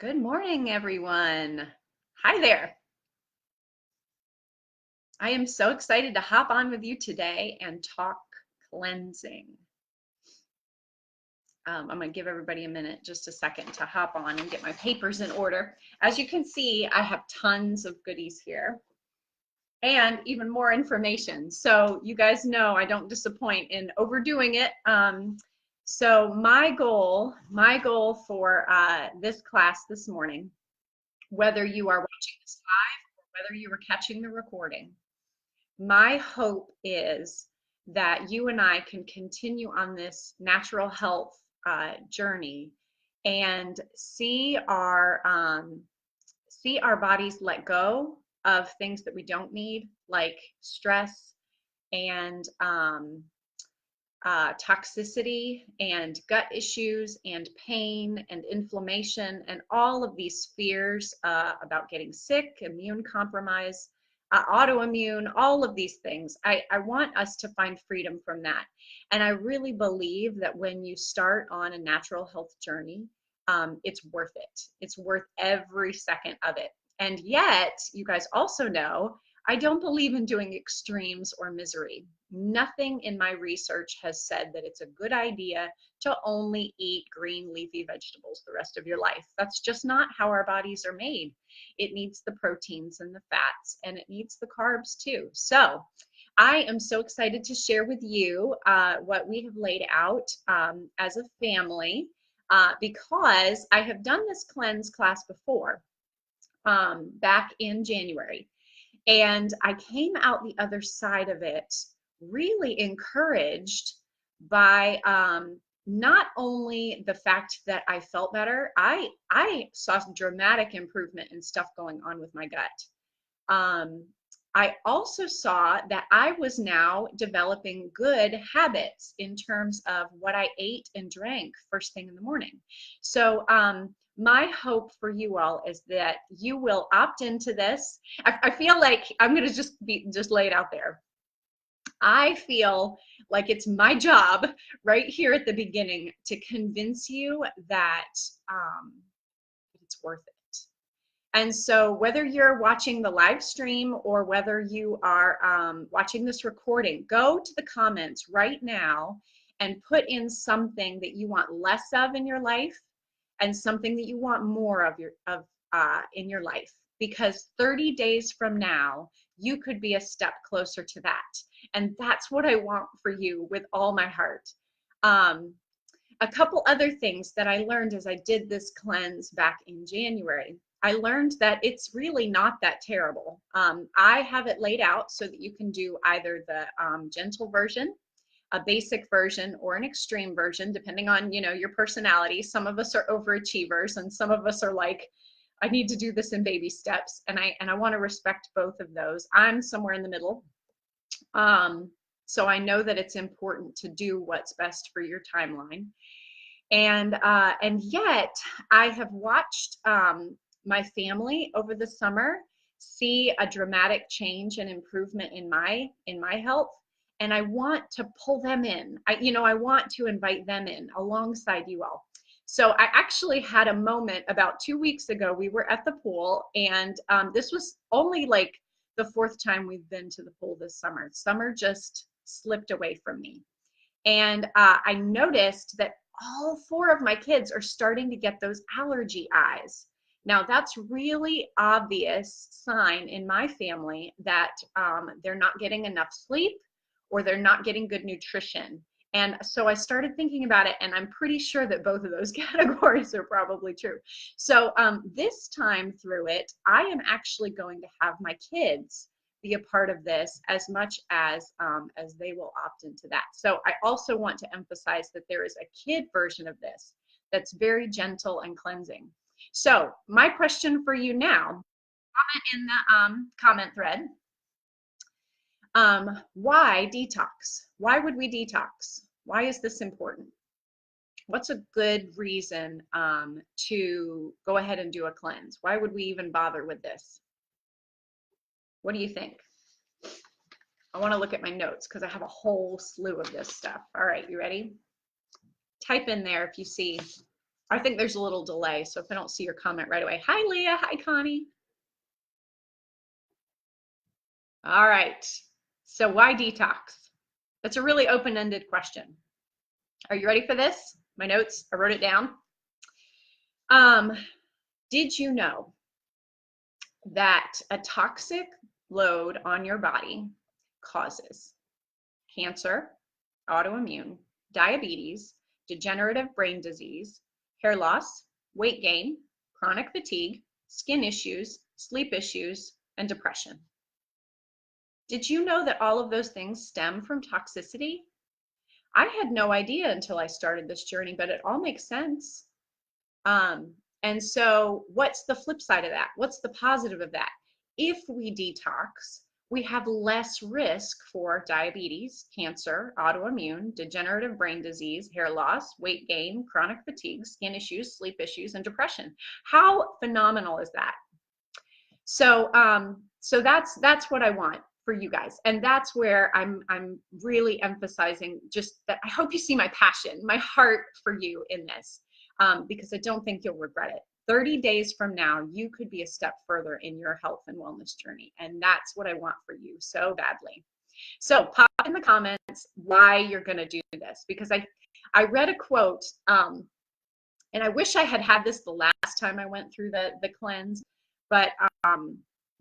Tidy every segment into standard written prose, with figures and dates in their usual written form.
Good morning, everyone. Hi there. I am so excited to hop on with you today and talk cleansing. I'm going to give everybody a minute, just a second, to hop on and get my papers in order. As you can see, I have tons of goodies here and even more information. So you guys know I don't disappoint in overdoing it. So my goal for this class this morning, whether you are watching this live or whether you are catching the recording, my hope is that you and I can continue on this natural health journey and see our bodies let go of things that we don't need, like stress and toxicity and gut issues and pain and inflammation and all of these fears about getting sick, immune compromise, autoimmune, all of these things. I want us to find freedom from that. And I really believe that when you start on a natural health journey, it's worth it. It's worth every second of it. And yet, you guys also know, I don't believe in doing extremes or misery. Nothing in my research has said that it's a good idea to only eat green leafy vegetables the rest of your life. That's just not how our bodies are made. It needs the proteins and the fats, and it needs the carbs too. So I am so excited to share with you what we have laid out as a family because I have done this cleanse class before back in January. And I came out the other side of it really encouraged by not only the fact that I felt better, I saw some dramatic improvement in stuff going on with my gut. I also saw that I was now developing good habits in terms of what I ate and drank first thing in the morning. So my hope for you all is that you will opt into this. I feel like I'm going to just lay it out there. I feel like it's my job right here at the beginning to convince you that it's worth it. And so whether you're watching the live stream or whether you are watching this recording, go to the comments right now and put in something that you want less of in your life and something that you want more of in your life, because 30 days from now you could be a step closer to that, and that's what I want for you with all my heart. A couple other things that I learned as I did this cleanse back in January. I learned that it's really not that terrible. I have it laid out so that you can do either the gentle version, a basic version, or an extreme version, depending on, your personality. Some of us are overachievers and some of us are like, I need to do this in baby steps. And I want to respect both of those. I'm somewhere in the middle. So I know that it's important to do what's best for your timeline. And yet I have watched my family over the summer see a dramatic change and improvement in my health. And I want to pull them in. I want to invite them in alongside you all. So I actually had a moment about 2 weeks ago. We were at the pool, and this was only like the 4th time we've been to the pool this summer. Summer just slipped away from me. And I noticed that all 4 of my kids are starting to get those allergy eyes. Now, that's really obvious sign in my family that they're not getting enough sleep or they're not getting good nutrition. And so I started thinking about it, and I'm pretty sure that both of those categories are probably true. So this time through it, I am actually going to have my kids be a part of this as much as they will opt into that. So I also want to emphasize that there is a kid version of this that's very gentle and cleansing. So my question for you now, comment in the comment thread. Why detox? Why would we detox? Why is this important? What's a good reason to go ahead and do a cleanse? Why would we even bother with this? What do you think? I want to look at my notes because I have a whole slew of this stuff. All right, you ready? Type in there if you see I think there's a little delay, so if I don't see your comment right away. Hi, Leah. Hi, Connie. All right. So why detox? That's a really open-ended question. Are you ready for this? My notes, I wrote it down. Did you know that a toxic load on your body causes cancer, autoimmune, diabetes, degenerative brain disease, hair loss, weight gain, chronic fatigue, skin issues, sleep issues, and depression? Did you know that all of those things stem from toxicity? I had no idea until I started this journey, but it all makes sense. And so what's the flip side of that? What's the positive of that? If we detox, we have less risk for diabetes, cancer, autoimmune, degenerative brain disease, hair loss, weight gain, chronic fatigue, skin issues, sleep issues, and depression. How phenomenal is that? So, so that's what I want for you guys, and that's where I'm really emphasizing just that. I hope you see my passion, my heart for you in this, because I don't think you'll regret it. 30 days from now, you could be a step further in your health and wellness journey, and that's what I want for you so badly. So pop in the comments why you're going to do this, because I read a quote, and I wish I had had this the last time I went through the cleanse, but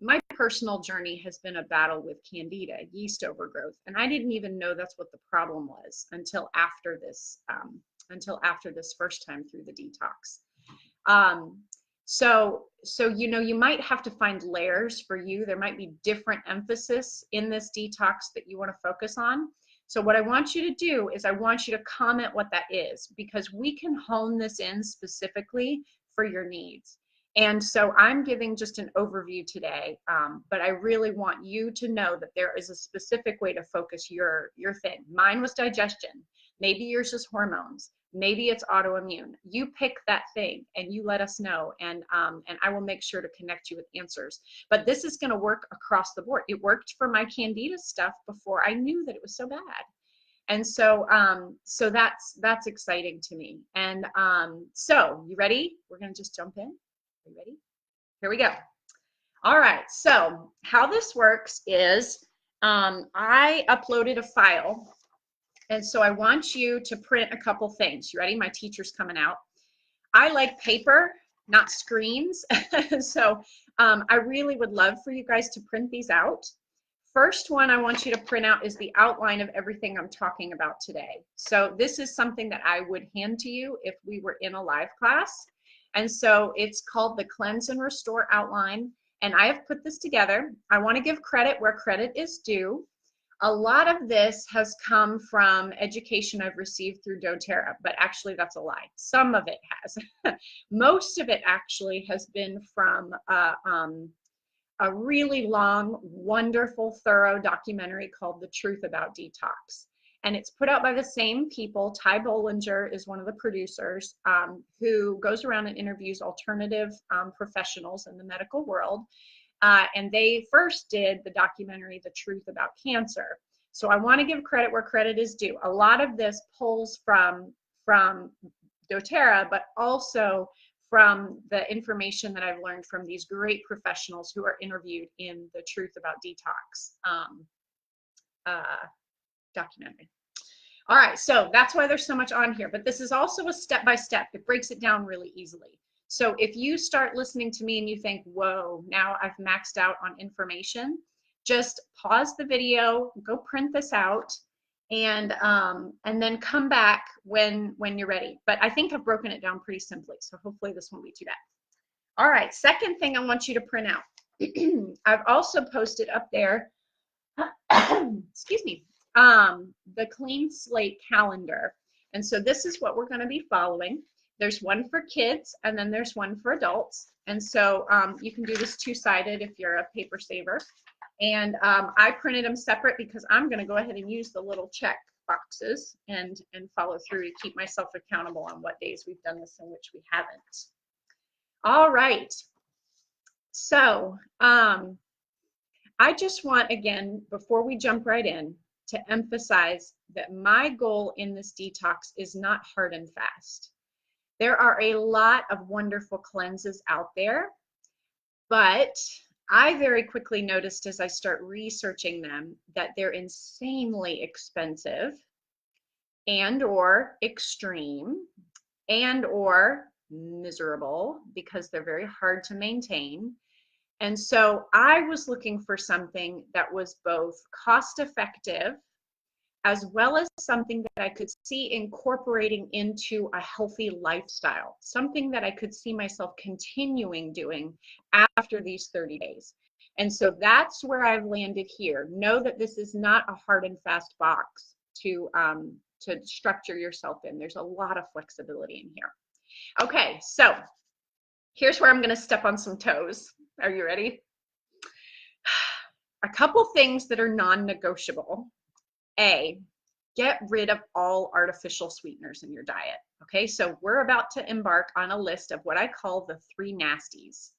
my personal journey has been a battle with candida, yeast overgrowth, and I didn't even know that's what the problem was until after this first time through the detox. So you know, you might have to find layers for you. There might be different emphasis in this detox that you want to focus on. So what I want you to do is I want you to comment what that is, because we can hone this in specifically for your needs. And so I'm giving just an overview today, but I really want you to know that there is a specific way to focus your thing. Mine was digestion. Maybe yours is hormones. Maybe it's autoimmune. You pick that thing and you let us know, and I will make sure to connect you with answers. But this is going to work across the board. It worked for my candida stuff before I knew that it was so bad. And so so that's exciting to me. And so you ready? We're going to just jump in. Are you ready? Here we go. All right, so how this works is I uploaded a file, and so I want you to print a couple things. You ready? My teacher's coming out. I like paper, not screens. So I really would love for you guys to print these out. First one I want you to print out is the outline of everything I'm talking about today. So this is something that I would hand to you if we were in a live class. And so it's called the Cleanse and Restore Outline. And I have put this together. I want to give credit where credit is due. A lot of this has come from education I've received through doTERRA, but actually that's a lie. Some of it has. Most of it actually has been from a really long, wonderful, thorough documentary called The Truth About Detox. And it's put out by the same people. Ty Bollinger is one of the producers, who goes around and interviews alternative professionals in the medical world. And they first did the documentary, The Truth About Cancer. So I want to give credit where credit is due. A lot of this pulls from doTERRA, but also from the information that I've learned from these great professionals who are interviewed in The Truth About Detox documentary. All right, so that's why there's so much on here, but this is also a step-by-step. It breaks it down really easily. So if you start listening to me and you think, whoa, now I've maxed out on information, just pause the video, go print this out, and then come back when you're ready. But I think I've broken it down pretty simply, so hopefully this won't be too bad. All right, second thing I want you to print out. I've also posted up there, excuse me, the Clean Slate calendar. And so this is what we're going to be following. There's one for kids, and then there's one for adults. And so you can do this two-sided if you're a paper saver. And I printed them separate because I'm going to go ahead and use the little check boxes and follow through to keep myself accountable on what days we've done this and which we haven't. All right. So I just want, again, before we jump right in, to emphasize that my goal in this detox is not hard and fast. There are a lot of wonderful cleanses out there, but I very quickly noticed as I start researching them that they're insanely expensive and or extreme and or miserable because they're very hard to maintain. And so I was looking for something that was both cost effective as well as something that I could see incorporating into a healthy lifestyle, something that I could see myself continuing doing after these 30 days. And so that's where I've landed here. Know that this is not a hard and fast box to structure yourself in. There's a lot of flexibility in here. Okay, so here's where I'm going to step on some toes. Are you ready? A couple things that are non-negotiable. A, get rid of all artificial sweeteners in your diet. Okay, so we're about to embark on a list of what I call the 3 nasties.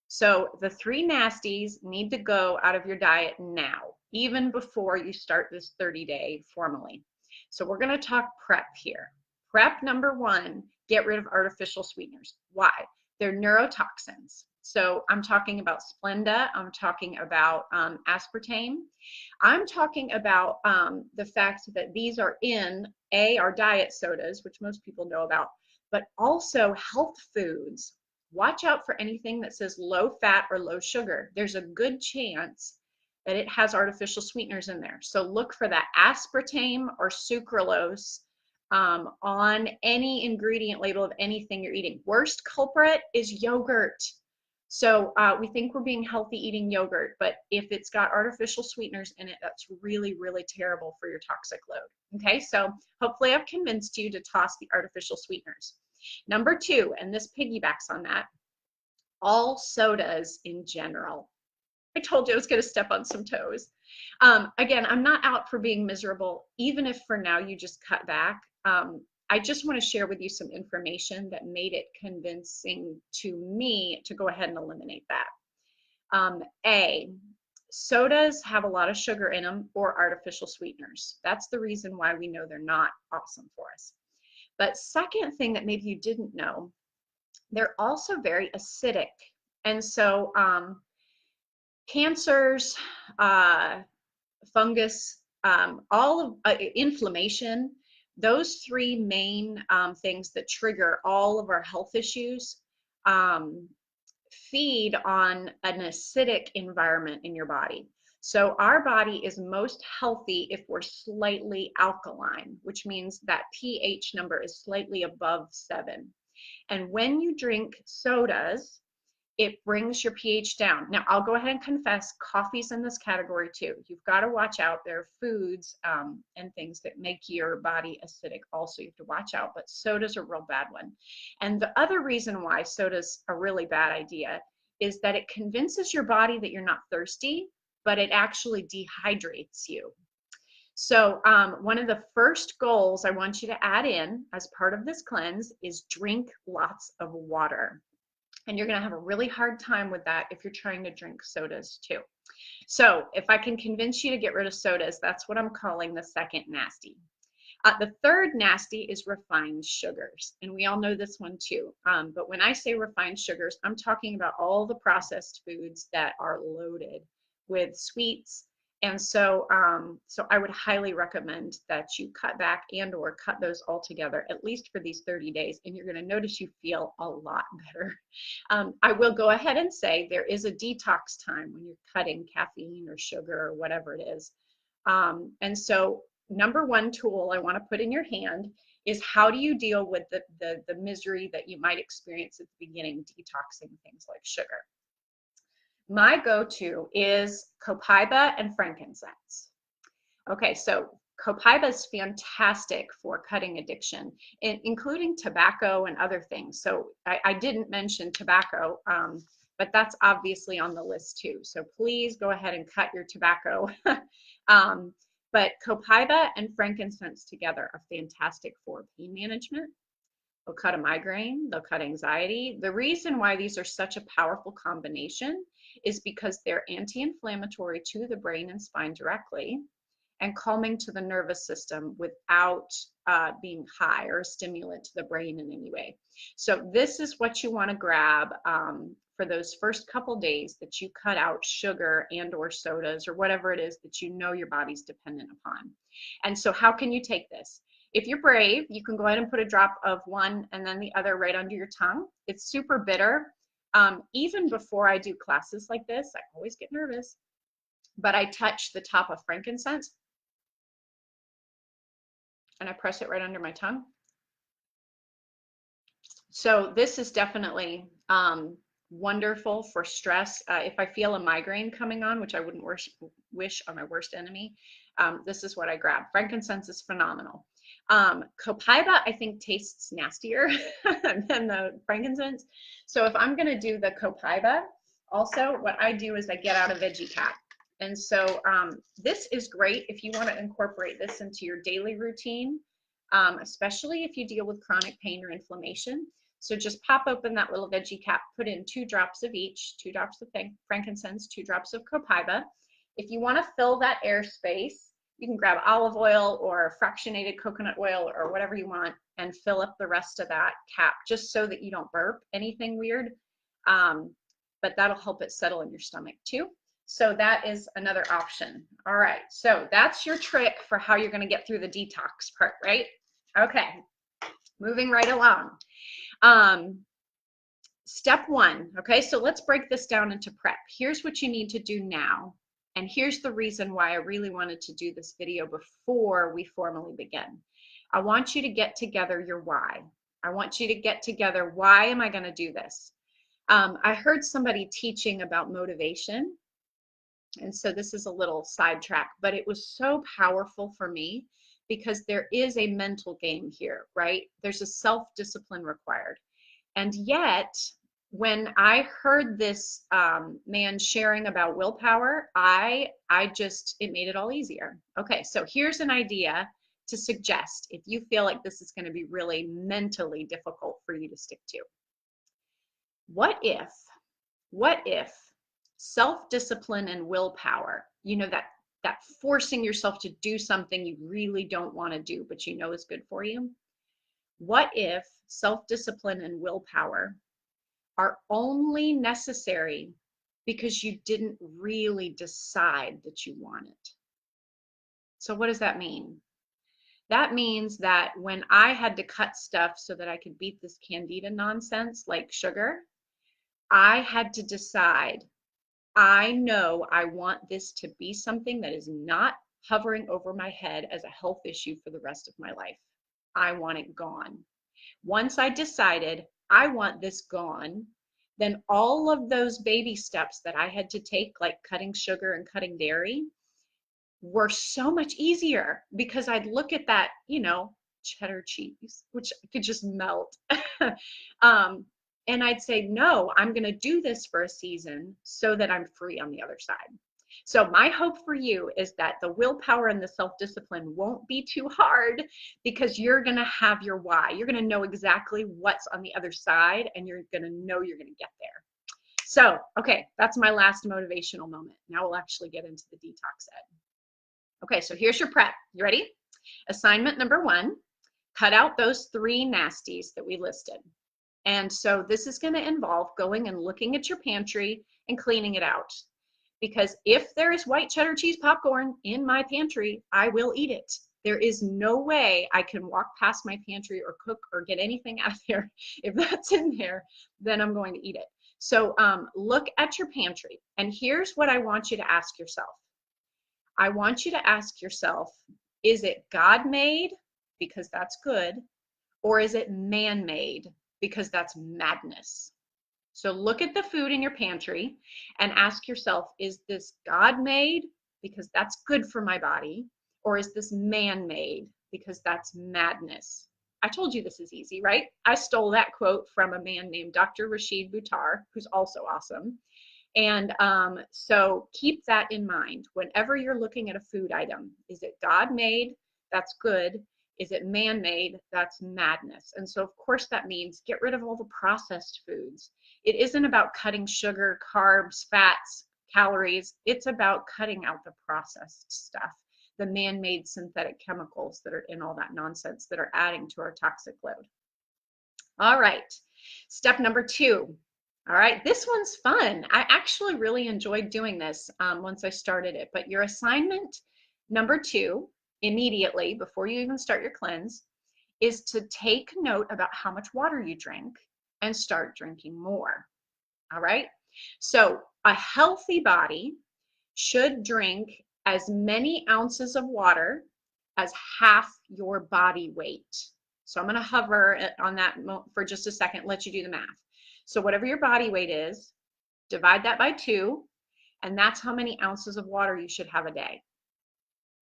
So the 3 nasties need to go out of your diet now, even before you start this 30-day formally. So we're going to talk prep here. Prep number 1, get rid of artificial sweeteners. Why? They're neurotoxins. So I'm talking about Splenda, I'm talking about aspartame. I'm talking about the fact that these are in our diet sodas, which most people know about, but also health foods. Watch out for anything that says low fat or low sugar. There's a good chance that it has artificial sweeteners in there. So look for that aspartame or sucralose on any ingredient label of anything you're eating. Worst culprit is yogurt. So we think we're being healthy eating yogurt, but if it's got artificial sweeteners in it, that's really, really terrible for your toxic load. Okay, so hopefully I've convinced you to toss the artificial sweeteners. Number 2, and this piggybacks on that, all sodas in general. I told you I was going to step on some toes. Again, I'm not out for being miserable, even if for now you just cut back. I just want to share with you some information that made it convincing to me to go ahead and eliminate that. A, sodas have a lot of sugar in them or artificial sweeteners. That's the reason why we know they're not awesome for us. But second thing that maybe you didn't know, they're also very acidic. And so cancers, fungus, all of inflammation, those 3 main things that trigger all of our health issues feed on an acidic environment in your body. So our body is most healthy if we're slightly alkaline, which means that pH number is slightly above 7. And when you drink sodas, it brings your pH down. Now, I'll go ahead and confess, coffee's in this category too. You've got to watch out. There are foods and things that make your body acidic also. You have to watch out, but soda's a real bad one. And the other reason why soda's a really bad idea is that it convinces your body that you're not thirsty, but it actually dehydrates you. So one of the first goals I want you to add in as part of this cleanse is drink lots of water. And you're going to have a really hard time with that if you're trying to drink sodas too. So if I can convince you to get rid of sodas, that's what I'm calling the second nasty. The third nasty is refined sugars. And we all know this one too. But when I say refined sugars, I'm talking about all the processed foods that are loaded with sweets. And so, so I would highly recommend that you cut back and or cut those all together, at least for these 30 days, and you're going to notice you feel a lot better. I will go ahead and say there is a detox time when you're cutting caffeine or sugar or whatever it is. And so number 1 tool I want to put in your hand is how do you deal with the misery that you might experience at the beginning, detoxing things like sugar. My go-to is copaiba and frankincense. Okay, so copaiba is fantastic for cutting addiction, including tobacco and other things. So I didn't mention tobacco, but that's obviously on the list too. So please go ahead and cut your tobacco. But copaiba and frankincense together are fantastic for pain management. They'll cut a migraine, they'll cut anxiety. The reason why these are such a powerful combination is because they're anti-inflammatory to the brain and spine directly and calming to the nervous system without being high or a stimulant to the brain in any way. So this is what you want to grab for those first couple days that you cut out sugar and or sodas or whatever it is that you know your body's dependent upon. And so how can you take this? If you're brave, you can go ahead and put a drop of one and then the other right under your tongue. It's super bitter. Even before I do classes like this, I always get nervous, but I touch the top of frankincense and I press it right under my tongue. So this is definitely wonderful for stress. If I feel a migraine coming on, which I wouldn't wish on my worst enemy, this is what I grab. Frankincense is phenomenal. Copaiba, I think, tastes nastier than the frankincense. So if I'm going to do the copaiba, also what I do is I get out a veggie cap. And so this is great if you want to incorporate this into your daily routine, especially if you deal with chronic pain or inflammation. So just pop open that little veggie cap, put in 2 drops of each, 2 drops of frankincense, 2 drops of copaiba. If you want to fill that airspace, you can grab olive oil or fractionated coconut oil or whatever you want and fill up the rest of that cap just so that you don't burp anything weird. But that'll help it settle in your stomach too. So that is another option. All right, so that's your trick for how you're going to get through the detox part, right? Okay, moving right along. Step 1, okay, so let's break this down into prep. Here's what you need to do now. And here's the reason why I really wanted to do this video before we formally begin. I want you to get together your why. I want you to get together, why am I going to do this? I heard somebody teaching about motivation. And so this is a little sidetrack, but it was so powerful for me because there is a mental game here, right? There's a self-discipline required. And yet, when I heard this man sharing about willpower, it made it all easier. Okay, so here's an idea to suggest if you feel like this is going to be really mentally difficult for you to stick to. What if self-discipline and willpower, you know, that forcing yourself to do something you really don't want to do, but you know is good for you? What if self-discipline and willpower are only necessary because you didn't really decide that you want it? So what does that mean? That means that when I had to cut stuff so that I could beat this candida nonsense like sugar, I had to decide, I know I want this to be something that is not hovering over my head as a health issue for the rest of my life. I want it gone. Once I decided I want this gone, then all of those baby steps that I had to take, like cutting sugar and cutting dairy, were so much easier because I'd look at that, you know, cheddar cheese, which could just melt. And I'd say, no, I'm going to do this for a season so that I'm free on the other side. So my hope for you is that the willpower and the self-discipline won't be too hard because you're going to have your why. You're going to know exactly what's on the other side and you're going to know you're going to get there. So, okay, that's my last motivational moment. Now we'll actually get into the detox ed. Okay, so here's your prep. You ready? Assignment number 1, cut out those 3 nasties that we listed. And so this is going to involve going and looking at your pantry and cleaning it out. Because if there is white cheddar cheese popcorn in my pantry, I will eat it. There is no way I can walk past my pantry or cook or get anything out of there. If that's in there, then I'm going to eat it. So look at your pantry. And here's what I want you to ask yourself. I want you to ask yourself, is it God-made? Because that's good. Or is it man-made? Because that's madness. So look at the food in your pantry and ask yourself, is this God-made? Because that's good for my body. Or is this man-made? Because that's madness. I told you this is easy, right? I stole that quote from a man named Dr. Rashid Buttar, who's also awesome. And so keep that in mind whenever you're looking at a food item. Is it God-made? That's good. Is it man-made? That's madness. And so of course that means get rid of all the processed foods. It isn't about cutting sugar, carbs, fats, calories. It's about cutting out the processed stuff the man-made synthetic chemicals that are in all that nonsense that are adding to our toxic load. All right, step number 2. All right, this one's fun. I actually really enjoyed doing this once I started it, but your assignment number 2, immediately before you even start your cleanse, is to take note about how much water you drink and start drinking more. All right, so a healthy body should drink as many ounces of water as half your body weight. So I'm going to hover on that for just a second, let you do the math. So whatever your body weight is, divide that by 2, and that's how many ounces of water you should have a day.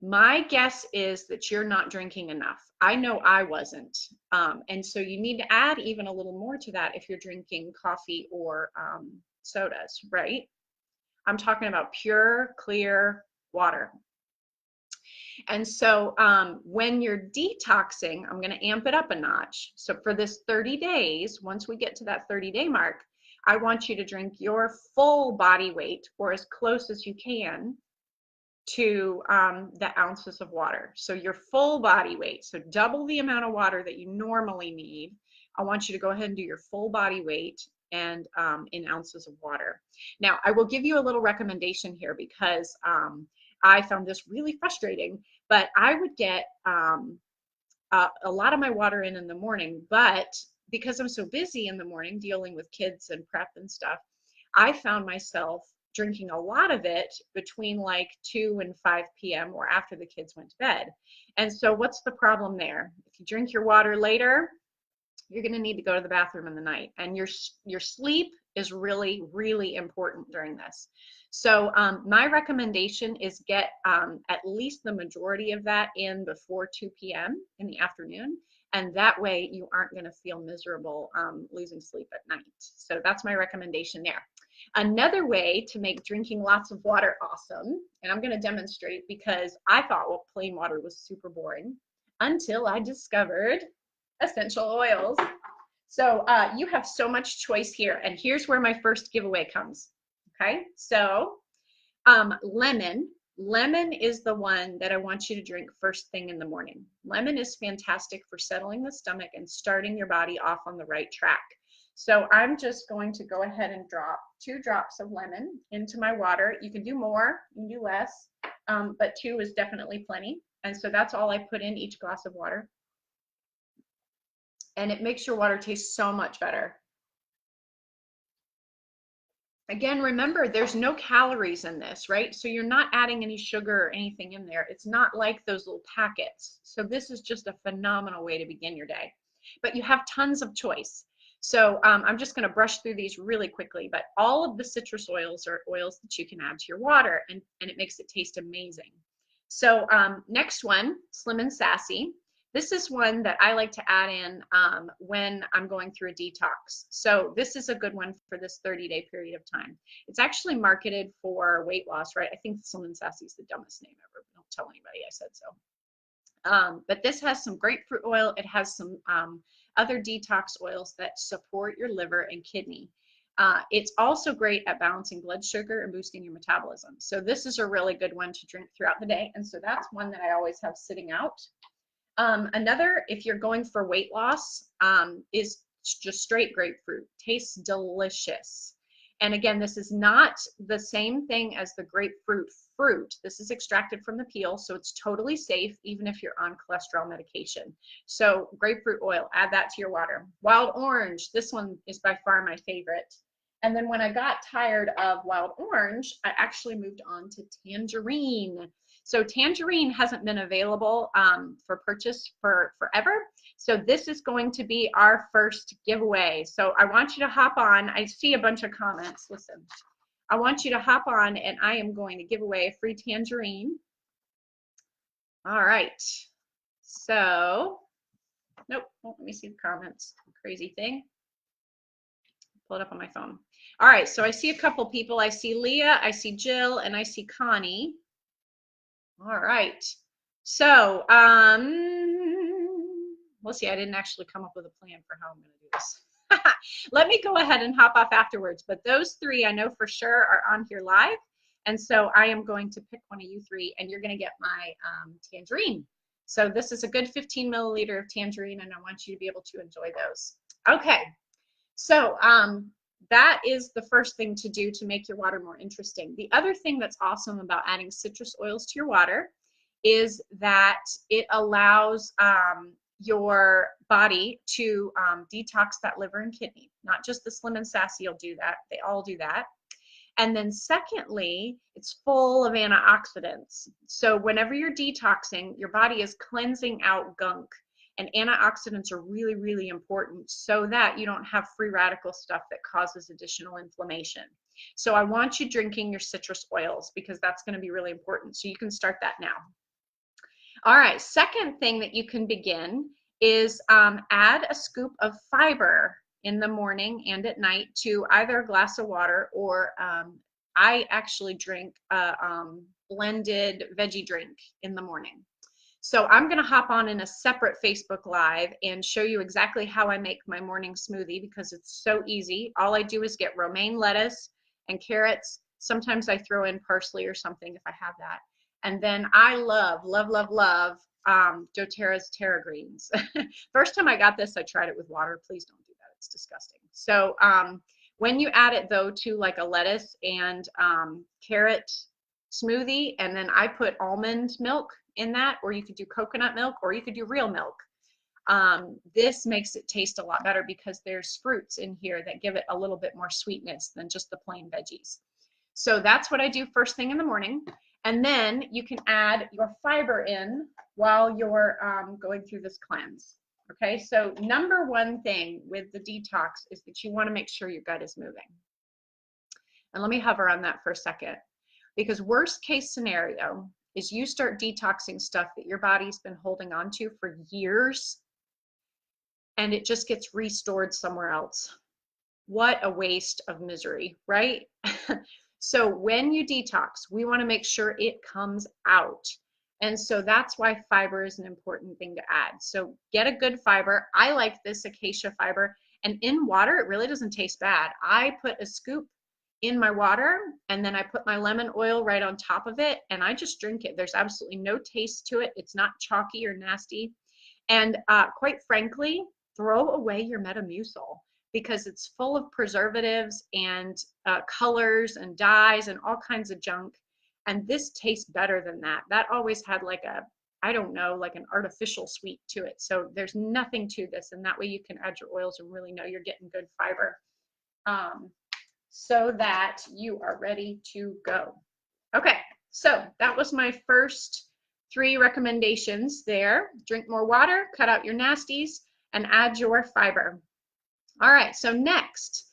My guess is that you're not drinking enough. I know I wasn't. And so you need to add even a little more to that if you're drinking coffee or sodas, right? I'm talking about pure, clear water. And so when you're detoxing, I'm going to amp it up a notch. So for this 30 days, once we get to that 30-day mark, I want you to drink your full body weight, or as close as you can, to the ounces of water. So your full body weight, so double the amount of water that you normally need. I want you to go ahead and do your full body weight and in ounces of water. Now, I will give you a little recommendation here because I found this really frustrating, but I would get a lot of my water in the morning, but because I'm so busy in the morning dealing with kids and prep and stuff, I found myself drinking a lot of it between like 2 and 5 p.m. or after the kids went to bed. And so what's the problem there? If you drink your water later, you're going to need to go to the bathroom in the night, and your sleep is really, really important during this. So my recommendation is get at least the majority of that in before 2 p.m. in the afternoon, and that way you aren't going to feel miserable losing sleep at night. So that's my recommendation there. Another way to make drinking lots of water awesome, and I'm going to demonstrate because I thought plain water was super boring until I discovered essential oils. So you have so much choice here, and here's where my first giveaway comes. Okay, so lemon is the one that I want you to drink first thing in the morning. Lemon is fantastic for settling the stomach and starting your body off on the right track. So I'm just going to go ahead and drop 2 drops of lemon into my water. You can do more, you can do less, but 2 is definitely plenty. And so that's all I put in each glass of water. And it makes your water taste so much better. Again, remember, there's no calories in this, right? So you're not adding any sugar or anything in there. It's not like those little packets. So this is just a phenomenal way to begin your day. But you have tons of choice. So I'm just going to brush through these really quickly, but all of the citrus oils are oils that you can add to your water, and it makes it taste amazing. So next one, Slim and Sassy. This is one that I like to add in when I'm going through a detox. So this is a good one for this 30-day period of time. It's actually marketed for weight loss, right? I think Slim and Sassy is the dumbest name ever. Don't tell anybody I said so. But this has some grapefruit oil. It has some other detox oils that support your liver and kidney. It's also great at balancing blood sugar and boosting your metabolism. So this is a really good one to drink throughout the day. And so that's one that I always have sitting out. Another, if you're going for weight loss, is just straight grapefruit. Tastes delicious. And again, this is not the same thing as the grapefruit fruit. This is extracted from the peel, so it's totally safe even if you're on cholesterol medication. So grapefruit oil, add that to your water. Wild orange, this one is by far my favorite. And then when I got tired of wild orange, I actually moved on to tangerine. So tangerine hasn't been available for purchase for forever. So this is going to be our first giveaway. So I want you to hop on. I see a bunch of comments. Listen, I want you to hop on, and I am going to give away a free tangerine. All right. So, nope, let me see the comments. Crazy thing. Pull it up on my phone. All right, so I see a couple people. I see Leah, I see Jill, and I see Connie. All right. So, we'll see. I didn't actually come up with a plan for how I'm going to do this. Let me go ahead and hop off afterwards. But those 3 I know for sure are on here live. And so I am going to pick one of you three, and you're going to get my tangerine. So this is a good 15 milliliter of tangerine, and I want you to be able to enjoy those. Okay, so that is the first thing to do to make your water more interesting. The other thing that's awesome about adding citrus oils to your water is that it allows your body to detox that liver and kidney. Not just the Slim and Sassy will do that, they all do that. And then secondly, it's full of antioxidants. So whenever you're detoxing, your body is cleansing out gunk. And antioxidants are really, really important so that you don't have free radical stuff that causes additional inflammation. So I want you drinking your citrus oils because that's going to be really important. So you can start that now. All right, second thing that you can begin is add a scoop of fiber in the morning and at night to either a glass of water or I actually drink a blended veggie drink in the morning. So I'm going to hop on in a separate Facebook Live and show you exactly how I make my morning smoothie because it's so easy. All I do is get romaine lettuce and carrots. Sometimes I throw in parsley or something if I have that. And then I love doTERRA's Terra Greens. First time I got this, I tried it with water. Please don't do that. It's disgusting. So when you add it though to like a lettuce and carrot smoothie, and then I put almond milk in that, or you could do coconut milk, or you could do real milk. This makes it taste a lot better because there's fruits in here that give it a little bit more sweetness than just the plain veggies. So that's what I do first thing in the morning. And then you can add your fiber in while you're going through this cleanse. Okay, so number one thing with the detox is that you want to make sure your gut is moving. And let me hover on that for a second, because worst case scenario is you start detoxing stuff that your body's been holding on to for years and it just gets restored somewhere else. What a waste of misery, right? So when you detox, we want to make sure it comes out. And so that's why fiber is an important thing to add. So get a good fiber. I like this acacia fiber, and in water, it really doesn't taste bad. I put a scoop in my water and then I put my lemon oil right on top of it and I just drink it. There's absolutely no taste to it. It's not chalky or nasty. And quite frankly, throw away your Metamucil because it's full of preservatives and colors and dyes and all kinds of junk. And this tastes better than that. That always had like a, I don't know, like an artificial sweet to it. So there's nothing to this. And that way you can add your oils and really know you're getting good fiber. So that you are ready to go. Okay, so that was my first 3 recommendations there. Drink more water, cut out your nasties, and add your fiber. All right, so next,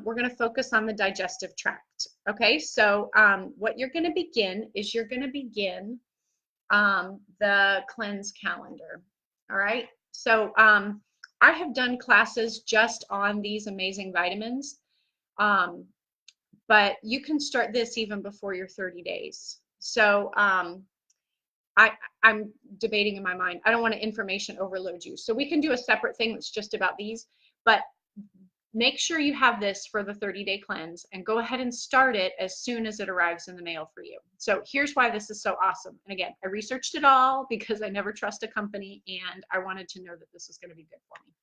we're gonna focus on the digestive tract. Okay, so what you're gonna begin is you're gonna begin the cleanse calendar. All right, so I have done classes just on these amazing vitamins. But you can start this even before your 30 days. So I'm debating in my mind. I don't want to information overload you. So we can do a separate thing that's just about these, but make sure you have this for the 30-day cleanse and go ahead and start it as soon as it arrives in the mail for you. So here's why this is so awesome. And again, I researched it all because I never trust a company and I wanted to know that this is going to be good for me.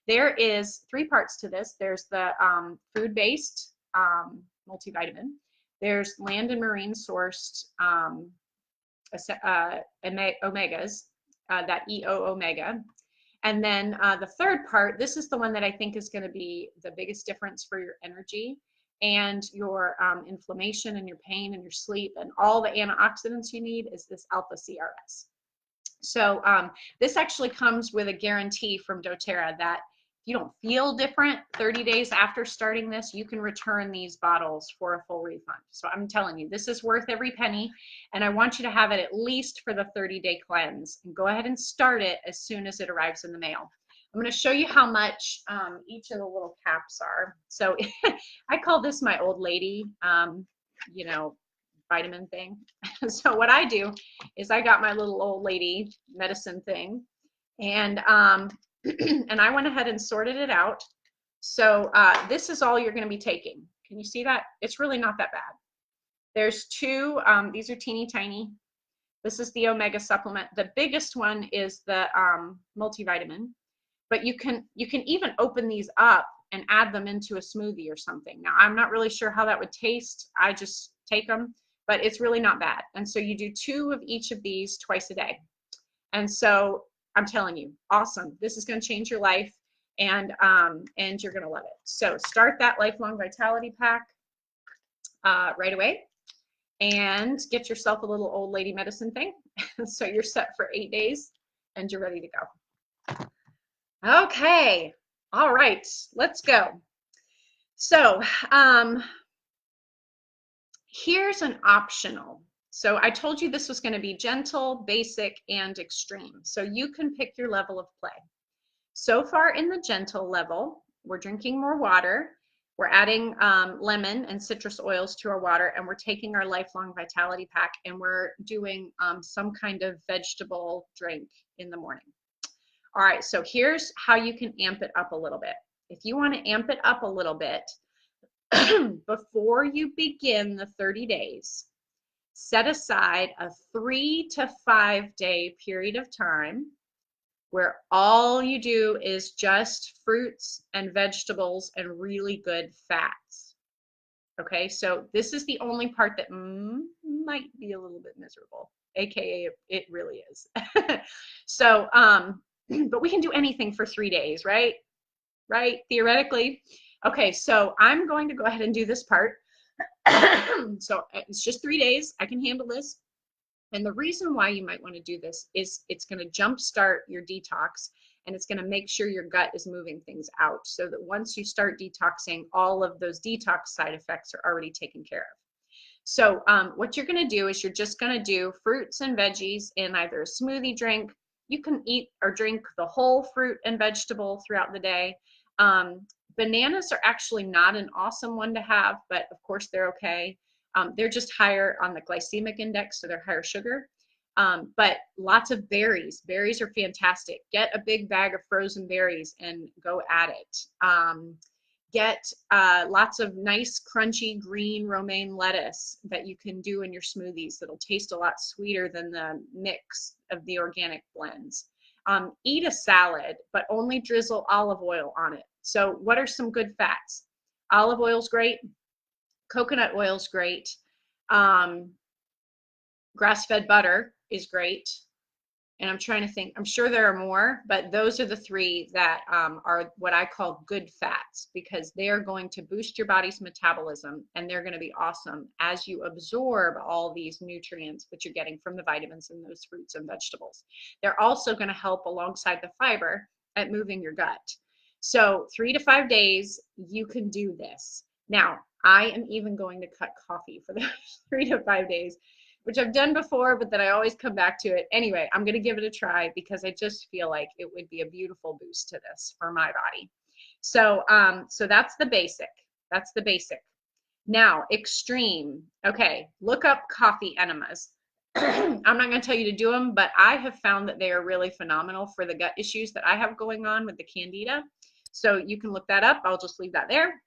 There is 3 parts to this. There's the food-based multivitamin. There's land and marine sourced omegas, that EO omega. And then the third part, this is the one that I think is going to be the biggest difference for your energy and your inflammation and your pain and your sleep and all the antioxidants you need, is this alpha CRS. So this actually comes with a guarantee from doTERRA that if you don't feel different 30 days after starting this, you can return these bottles for a full refund. So I'm telling you, this is worth every penny, and I want you to have it at least for the 30-day cleanse. And go ahead and start it as soon as it arrives in the mail. I'm going to show you how much each of the little caps are. So I call this my old lady, you know, vitamin thing. So what I do is I got my little old lady medicine thing, and and I went ahead and sorted it out. So this is all you're going to be taking. Can you see that? It's really not that bad. There's two, these are teeny tiny. This is the omega supplement. The biggest one is the multivitamin, but you can even open these up and add them into a smoothie or something. Now, I'm not really sure how that would taste. I just take them, but it's really not bad. And so you do 2 of each of these twice a day. And so I'm telling you, awesome. This is going to change your life, and you're going to love it. So start that Lifelong Vitality Pack right away, and get yourself a little old lady medicine thing. So you're set for 8 days and you're ready to go. Okay. All right, let's go. So here's an optional. So I told you this was going to be gentle, basic, and extreme. So you can pick your level of play. So far in the gentle level, we're drinking more water. We're adding lemon and citrus oils to our water, and we're taking our Lifelong Vitality Pack, and we're doing some kind of vegetable drink in the morning. All right, so here's how you can amp it up a little bit. If you want to amp it up a little bit, before you begin the 30 days, set aside a 3 to 5 day period of time where all you do is just fruits and vegetables and really good fats. Okay, so this is the only part that might be a little bit miserable, aka it really is. So, but we can do anything for 3 days, right? Right, theoretically. Okay, so I'm going to go ahead and do this part. So it's just 3 days. I can handle this. And the reason why you might want to do this is it's going to jumpstart your detox, and it's going to make sure your gut is moving things out so that once you start detoxing, all of those detox side effects are already taken care of. So what you're going to do is you're just going to do fruits and veggies in either a smoothie drink. You can eat or drink the whole fruit and vegetable throughout the day. Bananas are actually not an awesome one to have, but of course they're okay. They're just higher on the glycemic index, so they're higher sugar. But lots of berries. Berries are fantastic. Get a big bag of frozen berries and go at it. Get lots of nice, crunchy, green romaine lettuce that you can do in your smoothies that'll taste a lot sweeter than the mix of the organic blends. Eat a salad, but only drizzle olive oil on it. So what are some good fats? Olive oil's great. Coconut oil's great. Grass-fed butter is great. And I'm trying to think, I'm sure there are more, but those are the 3 that are what I call good fats, because they're going to boost your body's metabolism, and they're going to be awesome as you absorb all these nutrients that you're getting from the vitamins in those fruits and vegetables. They're also going to help alongside the fiber at moving your gut. So 3 to 5 days, you can do this. Now, I am even going to cut coffee for the 3 to 5 days, which I've done before, but then I always come back to it. Anyway, I'm going to give it a try because I just feel like it would be a beautiful boost to this for my body. So, so that's the basic. That's the basic. Now, extreme. Okay, look up coffee enemas. I'm not going to tell you to do them, but I have found that they are really phenomenal for the gut issues that I have going on with the candida. So you can look that up. I'll just leave that there.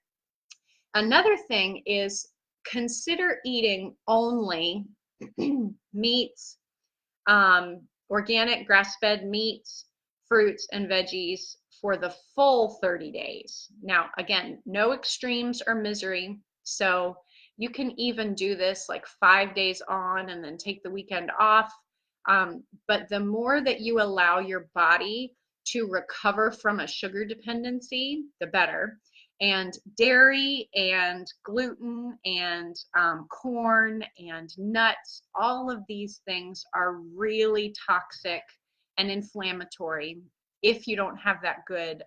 Another thing is consider eating only meats, organic grass-fed meats, fruits, and veggies for the full 30 days. Now, again, no extremes or misery. So you can even do this like 5 days on and then take the weekend off. But the more that you allow your body to recover from a sugar dependency, the better. And dairy and gluten and corn and nuts, all of these things are really toxic and inflammatory if you don't have that good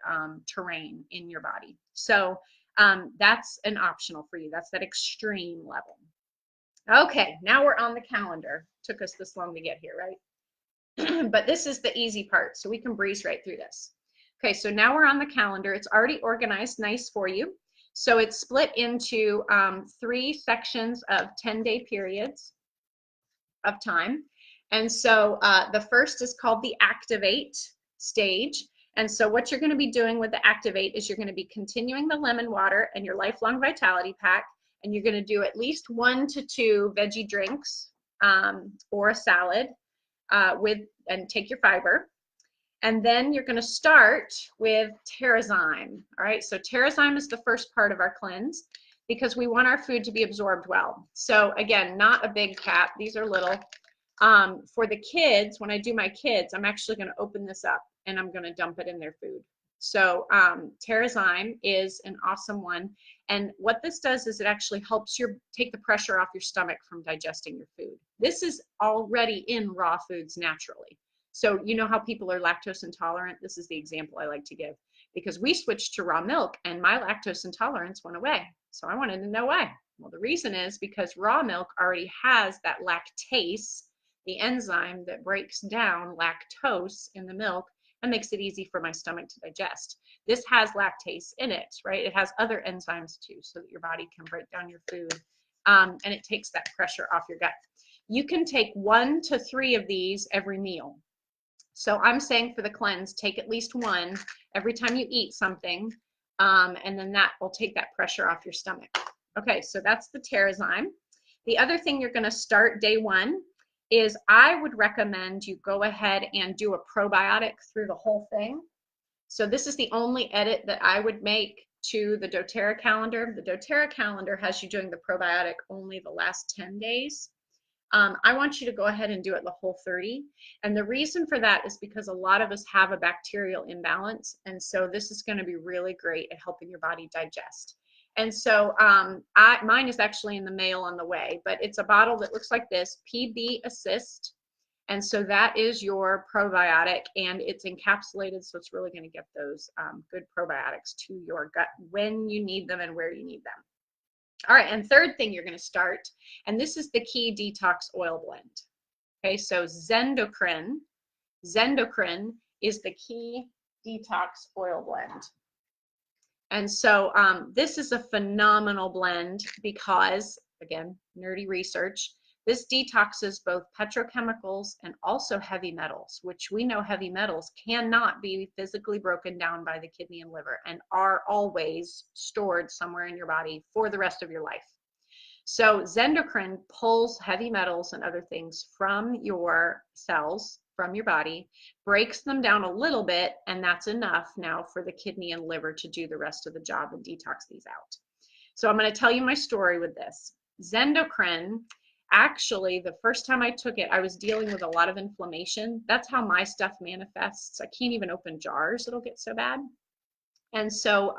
terrain in your body. So that's an optional for you. That's that extreme level. Okay, now we're on the calendar. Took us this long to get here, right? But this is the easy part, so we can breeze right through this. Okay, so now we're on the calendar. It's already organized nice for you. So it's split into 3 sections of 10-day periods of time. And so the first is called the Activate stage. And so what you're going to be doing with the Activate is you're going to be continuing the lemon water and your Lifelong Vitality Pack, And you're going to do at least 1 to 2 veggie drinks or a salad and take your fiber. And then you're going to start with Terrazyme. All right, so Terrazyme is the first part of our cleanse because we want our food to be absorbed well. So again, not a big cap. These are little. For the kids, when I do my kids, I'm actually going to open this up and I'm going to dump it in their food. So Terrazyme is an awesome one. And what this does is it actually helps take the pressure off your stomach from digesting your food. This is already in raw foods naturally. So you know how people are lactose intolerant? This is the example I like to give, because we switched to raw milk and my lactose intolerance went away. So I wanted to know why. Well, the reason is because raw milk already has that lactase, the enzyme that breaks down lactose in the milk and makes it easy for my stomach to digest. This has lactase in it, right? It has other enzymes too, so that your body can break down your food, and it takes that pressure off your gut. You can take 1 to 3 of these every meal. So I'm saying for the cleanse, take at least 1 every time you eat something, and then that will take that pressure off your stomach. Okay, so that's the Terrazyme. The other thing you're going to start day 1 is I would recommend you go ahead and do a probiotic through the whole thing. So this is the only edit that I would make to the doTERRA calendar. The doTERRA calendar has you doing the probiotic only the last 10 days. I want you to go ahead and do it the whole 30. And the reason for that is because a lot of us have a bacterial imbalance. And so this is going to be really great at helping your body digest. And so mine is actually in the mail on the way, but it's a bottle that looks like this, PB Assist. And so that is your probiotic, and it's encapsulated, so it's really going to get those good probiotics to your gut when you need them and where you need them. All right, and third thing you're going to start, and this is the Key Detox Oil Blend. Okay, so Zendocrine is the Key Detox Oil Blend. And so this is a phenomenal blend because, again, nerdy research, this detoxes both petrochemicals and also heavy metals, which we know heavy metals cannot be physically broken down by the kidney and liver and are always stored somewhere in your body for the rest of your life. So Zendocrine pulls heavy metals and other things from your cells, from your body, breaks them down a little bit, and that's enough now for the kidney and liver to do the rest of the job and detox these out. So I'm going to tell you my story with this. Zendocrine, actually, the first time I took it, I was dealing with a lot of inflammation. That's how my stuff manifests. I can't even open jars. It'll get so bad. And so,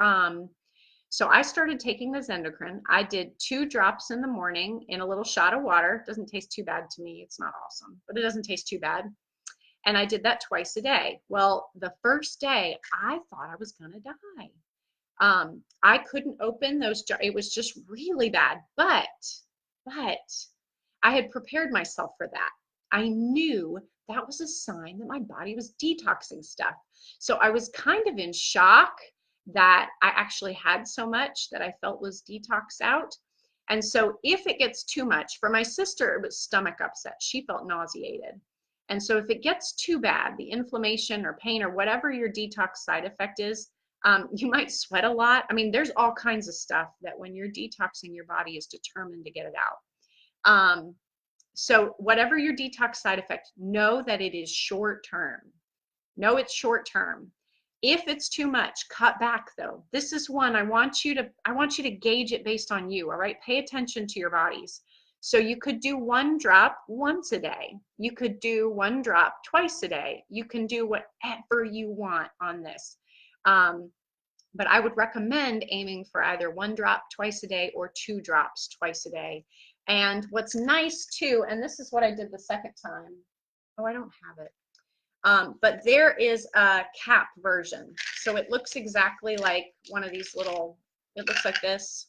so I started taking the Zendocrine. I did 2 drops in the morning in a little shot of water. It doesn't taste too bad to me. It's not awesome, but it doesn't taste too bad. And I did that twice a day. Well, the first day, I thought I was going to die. I couldn't open those jars. It was just really bad. But I had prepared myself for that. I knew that was a sign that my body was detoxing stuff. So I was kind of in shock that I actually had so much that I felt was detox out. And so if it gets too much, for my sister, it was stomach upset. She felt nauseated. And so if it gets too bad, the inflammation or pain or whatever your detox side effect is, you might sweat a lot. I mean, there's all kinds of stuff that when you're detoxing, your body is determined to get it out. So whatever your detox side effect, know that it is short term. Know it's short term. If it's too much, cut back though. This is one I want you to gauge it based on you, all right? Pay attention to your bodies. So you could do 1 drop once a day. You could do 1 drop twice a day. You can do whatever you want on this. But I would recommend aiming for either 1 drop twice a day or 2 drops twice a day. And what's nice too, and this is what I did the second time. Oh, I don't have it. But there is a cap version. So it looks exactly like one of these little, it looks like this.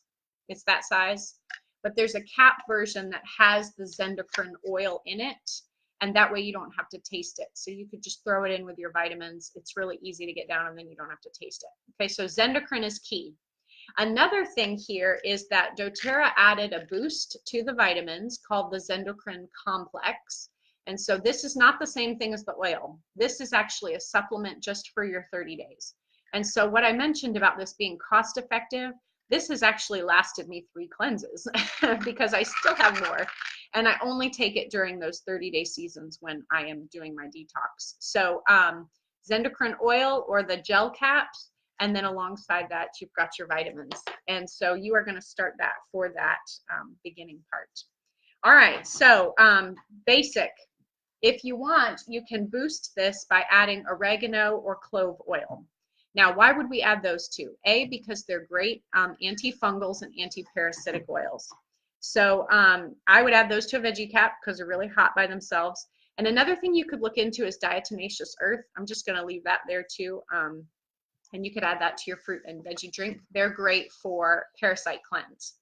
It's that size. But there's a cap version that has the Zendocrine oil in it. And that way you don't have to taste it. So you could just throw it in with your vitamins. It's really easy to get down and then you don't have to taste it. Okay, so Zendocrine is key. Another thing here is that doTERRA added a boost to the vitamins called the Zendocrine Complex. And so this is not the same thing as the oil. This is actually a supplement just for your 30 days. And so what I mentioned about this being cost effective, This has actually lasted me 3 cleanses because I still have more. And I only take it during those 30-day seasons when I am doing my detox. So Zendocrine oil or the gel caps, and then alongside that, you've got your vitamins. And so you are going to start that for that beginning part. All right, so basic. If you want, you can boost this by adding oregano or clove oil. Now, why would we add those two? A, because they're great antifungals and antiparasitic oils. So I would add those to a veggie cap because they're really hot by themselves. And another thing you could look into is diatomaceous earth. I'm just going to leave that there too. And you could add that to your fruit and veggie drink. They're great for parasite cleanse.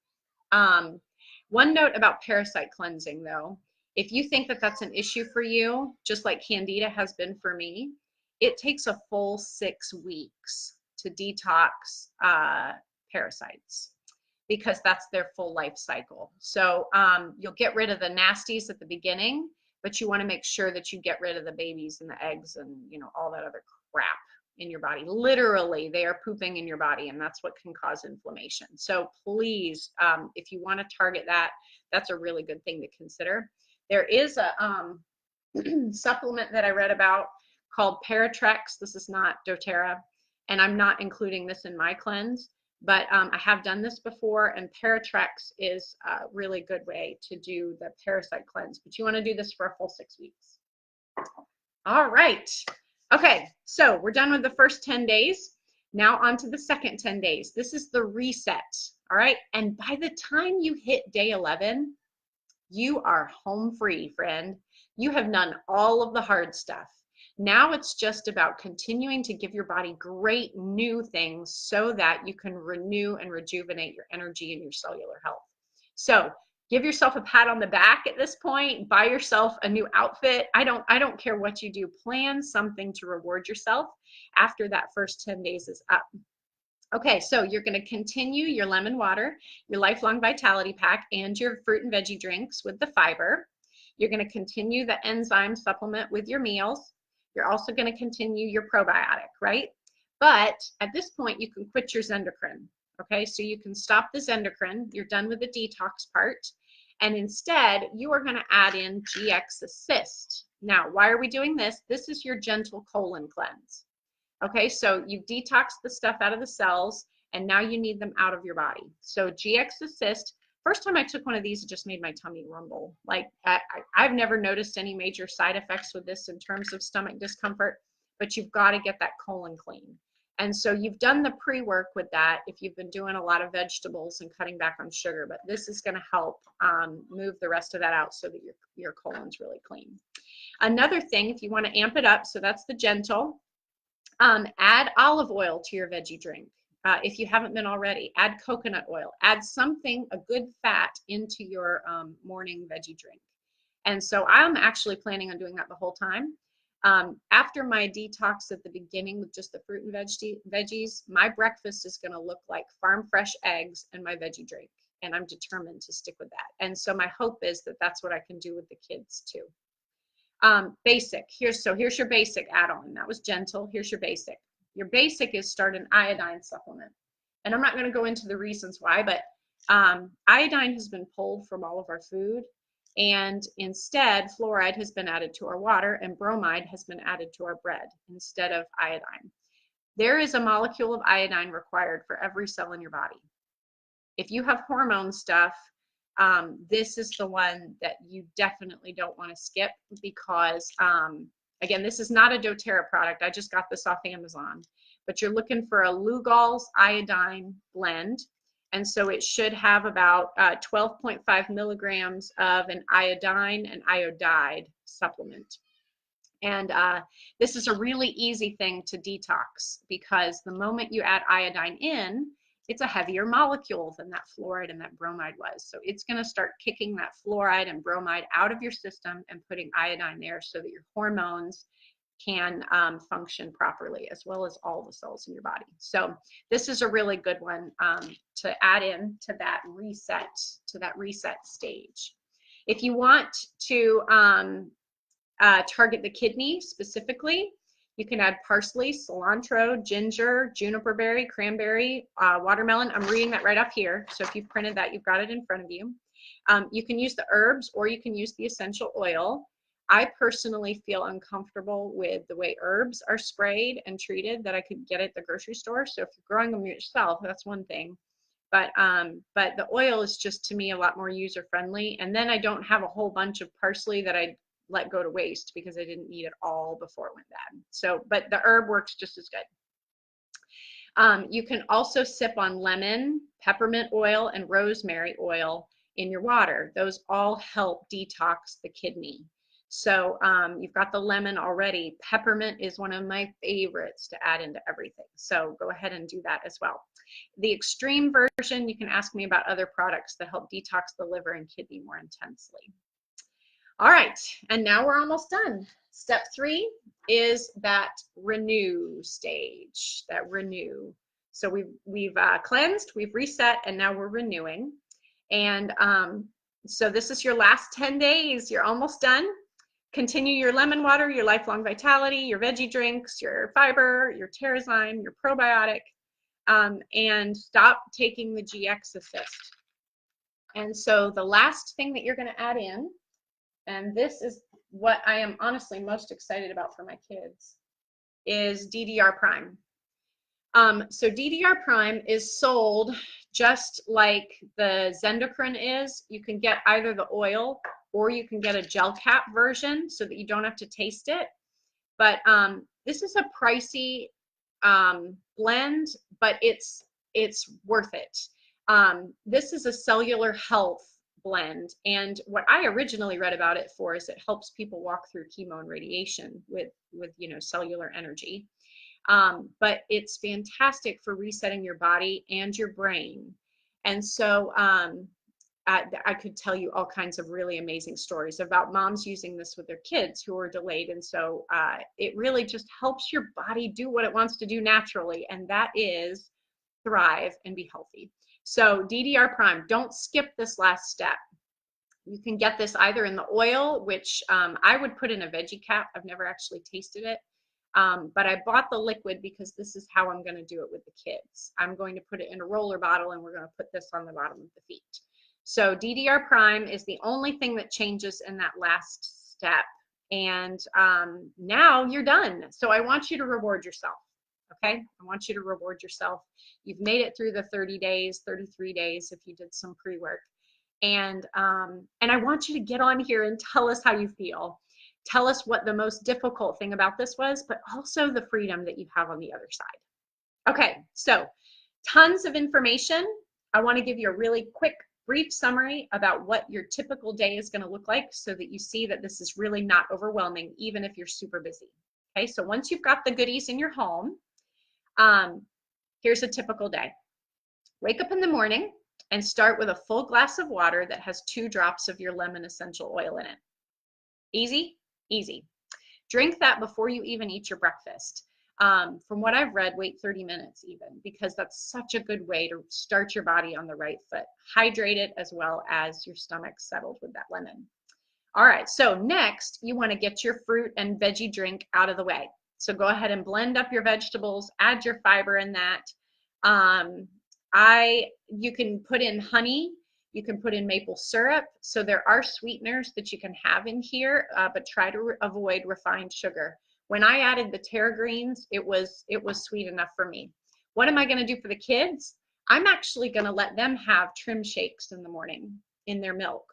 One note about parasite cleansing though, if you think that that's an issue for you, just like Candida has been for me, it takes a full 6 weeks to detox parasites because that's their full life cycle. So you'll get rid of the nasties at the beginning, but you want to make sure that you get rid of the babies and the eggs and all that other crap in your body. Literally, they are pooping in your body, and that's what can cause inflammation. So please, if you want to target that, that's a really good thing to consider. There is a supplement that I read about called Paratrex. This is not doTERRA, and I'm not including this in my cleanse, but I have done this before, and Paratrex is a really good way to do the parasite cleanse, but you want to do this for a full 6 weeks. All right. Okay, so we're done with the first 10 days. Now on to the second 10 days. This is the reset, all right? And by the time you hit day 11, you are home free, friend. You have done all of the hard stuff. Now it's just about continuing to give your body great new things so that you can renew and rejuvenate your energy and your cellular health. So give yourself a pat on the back at this point. Buy yourself a new outfit. I don't care what you do. Plan something to reward yourself after that first 10 days is up. Okay, so you're going to continue your lemon water, your Lifelong Vitality Pack, and your fruit and veggie drinks with the fiber. You're going to continue the enzyme supplement with your meals. You're also going to continue your probiotic, right? But at this point, you can quit your Zendocrine. Okay, so you can stop the Zendocrine. You're done with the detox part. And instead, you are going to add in GX Assist. Now, why are we doing this? This is your gentle colon cleanse. Okay, so you've detoxed the stuff out of the cells, and now you need them out of your body. So GX Assist, first time I took one of these, it just made my tummy rumble. Like, I've never noticed any major side effects with this in terms of stomach discomfort, but you've got to get that colon clean. And so you've done the pre-work with that if you've been doing a lot of vegetables and cutting back on sugar, but this is going to help move the rest of that out so that your colon's really clean. Another thing, if you want to amp it up, so that's the gentle, add olive oil to your veggie drink. If you haven't been already, add coconut oil, add something, a good fat into your morning veggie drink. And so I'm actually planning on doing that the whole time. After my detox at the beginning with just the fruit and veggies, my breakfast is going to look like farm fresh eggs and my veggie drink. And I'm determined to stick with that. And so my hope is that that's what I can do with the kids too. Basic, here's your basic add-on. That was gentle. Here's your basic. Your basic is start an iodine supplement. And I'm not going to go into the reasons why, but iodine has been pulled from all of our food. And instead, fluoride has been added to our water and bromide has been added to our bread instead of iodine. There is a molecule of iodine required for every cell in your body. If you have hormone stuff, this is the one that you definitely don't want to skip because, again, this is not a doTERRA product. I just got this off Amazon. But you're looking for a Lugol's iodine blend. And so it should have about 12.5 milligrams of an iodine and iodide supplement. And this is a really easy thing to detox because the moment you add iodine in, it's a heavier molecule than that fluoride and that bromide was. So it's going to start kicking that fluoride and bromide out of your system and putting iodine there so that your hormones can function properly, as well as all the cells in your body. So this is a really good one to add in to that reset stage. If you want to target the kidney specifically, You can add parsley, cilantro, ginger, juniper berry, cranberry, watermelon. I'm reading that right up here. So if you've printed that, you've got it in front of you. You can use the herbs or you can use the essential oil. I personally feel uncomfortable with the way herbs are sprayed and treated that I could get at the grocery store. So if you're growing them yourself, that's one thing. But the oil is just, to me, a lot more user friendly. And then I don't have a whole bunch of parsley that I let go to waste because I didn't need it all before it went bad. So, but the herb works just as good. You can also sip on lemon, peppermint oil, and rosemary oil in your water. Those all help detox the kidney. So you've got the lemon already. Peppermint is one of my favorites to add into everything. So go ahead and do that as well. The extreme version, you can ask me about other products that help detox the liver and kidney more intensely. All right, and now we're almost done. Step 3 is that renew stage, that renew. So we've cleansed, we've reset, and now we're renewing. And so this is your last 10 days. You're almost done. Continue your lemon water, your lifelong vitality, your veggie drinks, your fiber, your Terrazyme, your probiotic, and stop taking the GX Assist. And so the last thing that you're going to add in, and this is what I am honestly most excited about for my kids, is DDR Prime. So DDR Prime is sold just like the Zendocrine is. You can get either the oil or you can get a gel cap version so that you don't have to taste it. But this is a pricey blend, but it's worth it. This is a cellular health blend, and what I originally read about it for is it helps people walk through chemo and radiation with cellular energy. But it's fantastic for resetting your body and your brain. And so I could tell you all kinds of really amazing stories about moms using this with their kids who are delayed. And so it really just helps your body do what it wants to do naturally, and that is thrive and be healthy. So DDR Prime, don't skip this last step. You can get this either in the oil, which I would put in a veggie cap. I've never actually tasted it. But I bought the liquid because this is how I'm going to do it with the kids. I'm going to put it in a roller bottle, and we're going to put this on the bottom of the feet. So DDR Prime is the only thing that changes in that last step. And now you're done. So I want you to reward yourself. Okay, I want you to reward yourself. You've made it through the 30 days, 33 days if you did some pre-work. And I want you to get on here and tell us how you feel. Tell us what the most difficult thing about this was, but also the freedom that you have on the other side. Okay, so tons of information. I want to give you a really quick, brief summary about what your typical day is going to look like so that you see that this is really not overwhelming, even if you're super busy. Okay, so once you've got the goodies in your home, here's a typical day. Wake up in the morning and start with a full glass of water that has 2 drops of your lemon essential oil in it. Easy? Easy. Drink that before you even eat your breakfast. From what I've read, wait 30 minutes even, because that's such a good way to start your body on the right foot. Hydrate it as well as your stomach settled with that lemon. All right, so next you want to get your fruit and veggie drink out of the way. So go ahead and blend up your vegetables, add your fiber in that. You can put in honey, you can put in maple syrup. So there are sweeteners that you can have in here, but try to avoid refined sugar. When I added the TerraGreens, it was sweet enough for me. What am I going to do for the kids? I'm actually going to let them have trim shakes in the morning in their milk.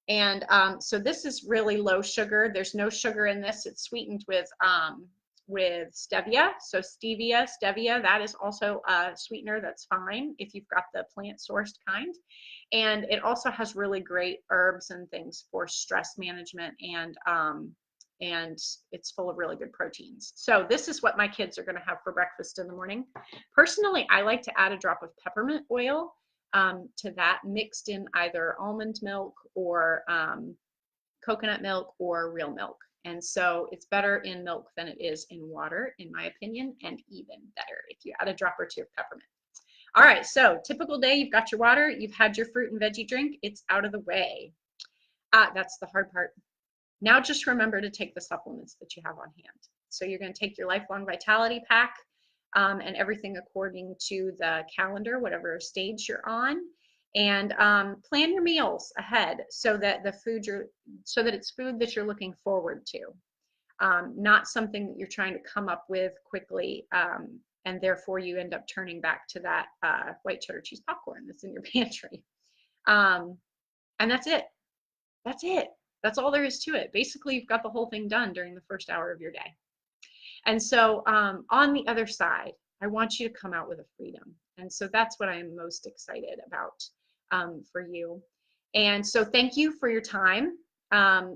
And so this is really low sugar. There's no sugar in this. It's sweetened with stevia. So stevia, that is also a sweetener that's fine if you've got the plant-sourced kind. And it also has really great herbs and things for stress management, and it's full of really good proteins. So this is what my kids are going to have for breakfast in the morning. Personally, I like to add a drop of peppermint oil to that, mixed in either almond milk or coconut milk or real milk. And so it's better in milk than it is in water, in my opinion, and even better if you add a drop or 2 of peppermint. All right, so typical day, you've got your water, you've had your fruit and veggie drink, it's out of the way. That's the hard part. Now just remember to take the supplements that you have on hand. So you're going to take your Lifelong Vitality Pack and everything according to the calendar, whatever stage you're on, and plan your meals ahead so that it's food that you're looking forward to, not something that you're trying to come up with quickly, and therefore you end up turning back to that white cheddar cheese popcorn that's in your pantry. And that's it. That's it. That's all there is to it. Basically, you've got the whole thing done during the first hour of your day. And so on the other side, I want you to come out with a freedom. And so that's what I'm most excited about for you. And so thank you for your time.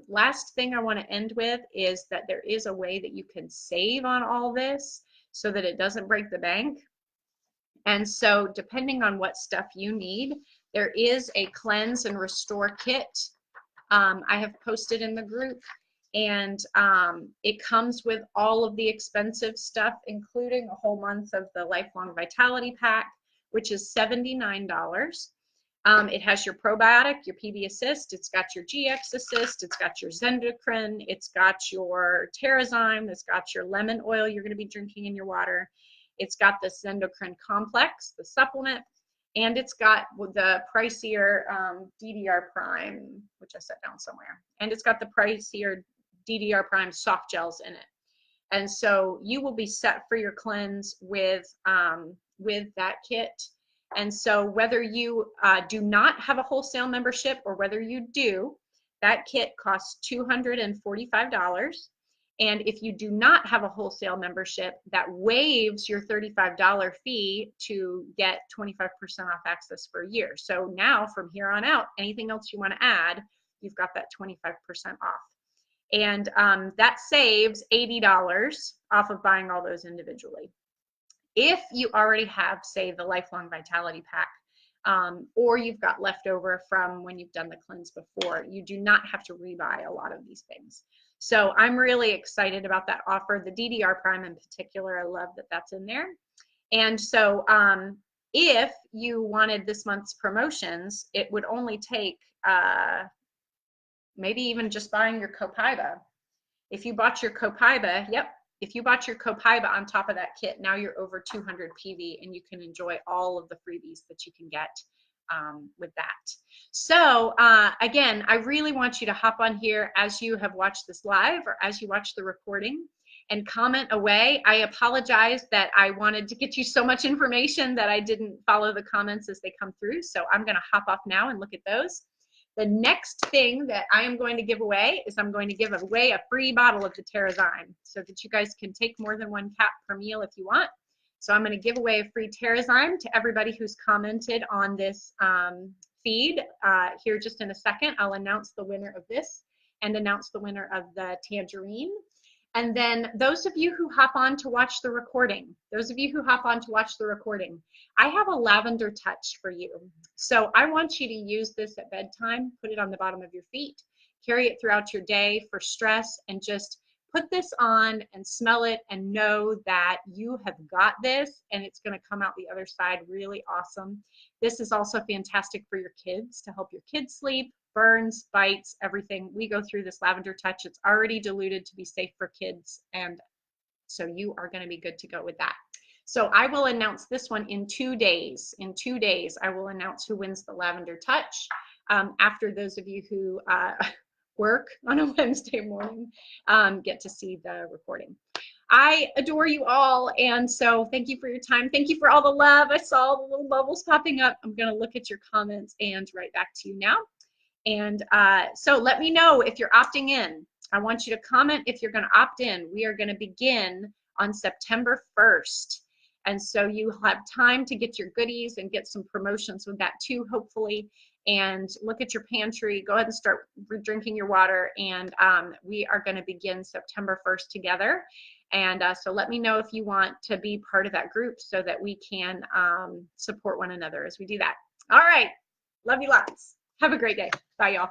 Last thing I want to end with is that there is a way that you can save on all this so that it doesn't break the bank. And so depending on what stuff you need, there is a cleanse and restore kit I have posted in the group, and it comes with all of the expensive stuff, including a whole month of the Lifelong Vitality Pack, which is $79. It has your probiotic, your PB Assist, it's got your GX Assist, it's got your Zendocrine, it's got your Terrazyme, it's got your lemon oil you're going to be drinking in your water, it's got the Zendocrine Complex, the supplement, and it's got the pricier DDR Prime, which I set down somewhere, and it's got the pricier DDR Prime soft gels in it. And so you will be set for your cleanse with that kit. And so whether you do not have a wholesale membership or whether you do, that kit costs $245. And if you do not have a wholesale membership, that waives your $35 fee to get 25% off access for a year. So now from here on out, anything else you want to add, you've got that 25% off. And that saves $80 off of buying all those individually. If you already have, say, the Lifelong Vitality Pack, or you've got leftover from when you've done the cleanse before, you do not have to rebuy a lot of these things. So I'm really excited about that offer. The DDR Prime in particular, I love that that's in there. And so if you wanted this month's promotions, it would only take maybe even just buying your Copaiba. If you bought your Copaiba, if you bought your Copaiba on top of that kit, now you're over 200 PV and you can enjoy all of the freebies that you can get with that. So again, I really want you to hop on here as you have watched this live or as you watch the recording and comment away. I apologize that I wanted to get you so much information that I didn't follow the comments as they come through. So I'm going to hop off now and look at those. The next thing that I am going to give away is I'm going to give away a free bottle of the Terrazyme so that you guys can take more than one cap per meal if you want. So I'm going to give away a free Terrazyme to everybody who's commented on this feed. Here just in a second, I'll announce the winner of this and announce the winner of the Tangerine. And then those of you who hop on to watch the recording, I have a lavender touch for you. So I want you to use this at bedtime, put it on the bottom of your feet, carry it throughout your day for stress, and just put this on and smell it and know that you have got this and it's going to come out the other side really awesome. This is also fantastic for your kids to help your kids sleep, burns, bites, everything. We go through this lavender touch. It's already diluted to be safe for kids, and so you are going to be good to go with that. So I will announce this one in 2 days. In 2 days, I will announce who wins the lavender touch. After those of you who work on a Wednesday morning get to see the recording. I adore you all, and so thank you for your time. Thank you for all the love. I saw the little bubbles popping up. I'm going to look at your comments and write back to you now. And so let me know if you're opting in. I want you to comment if you're going to opt in. We are going to begin on September 1st. And so you have time to get your goodies and get some promotions with that too, hopefully. And look at your pantry. Go ahead and start drinking your water. And we are going to begin September 1st together. And so let me know if you want to be part of that group so that we can support one another as we do that. All right. Love you lots. Have a great day. Bye, y'all.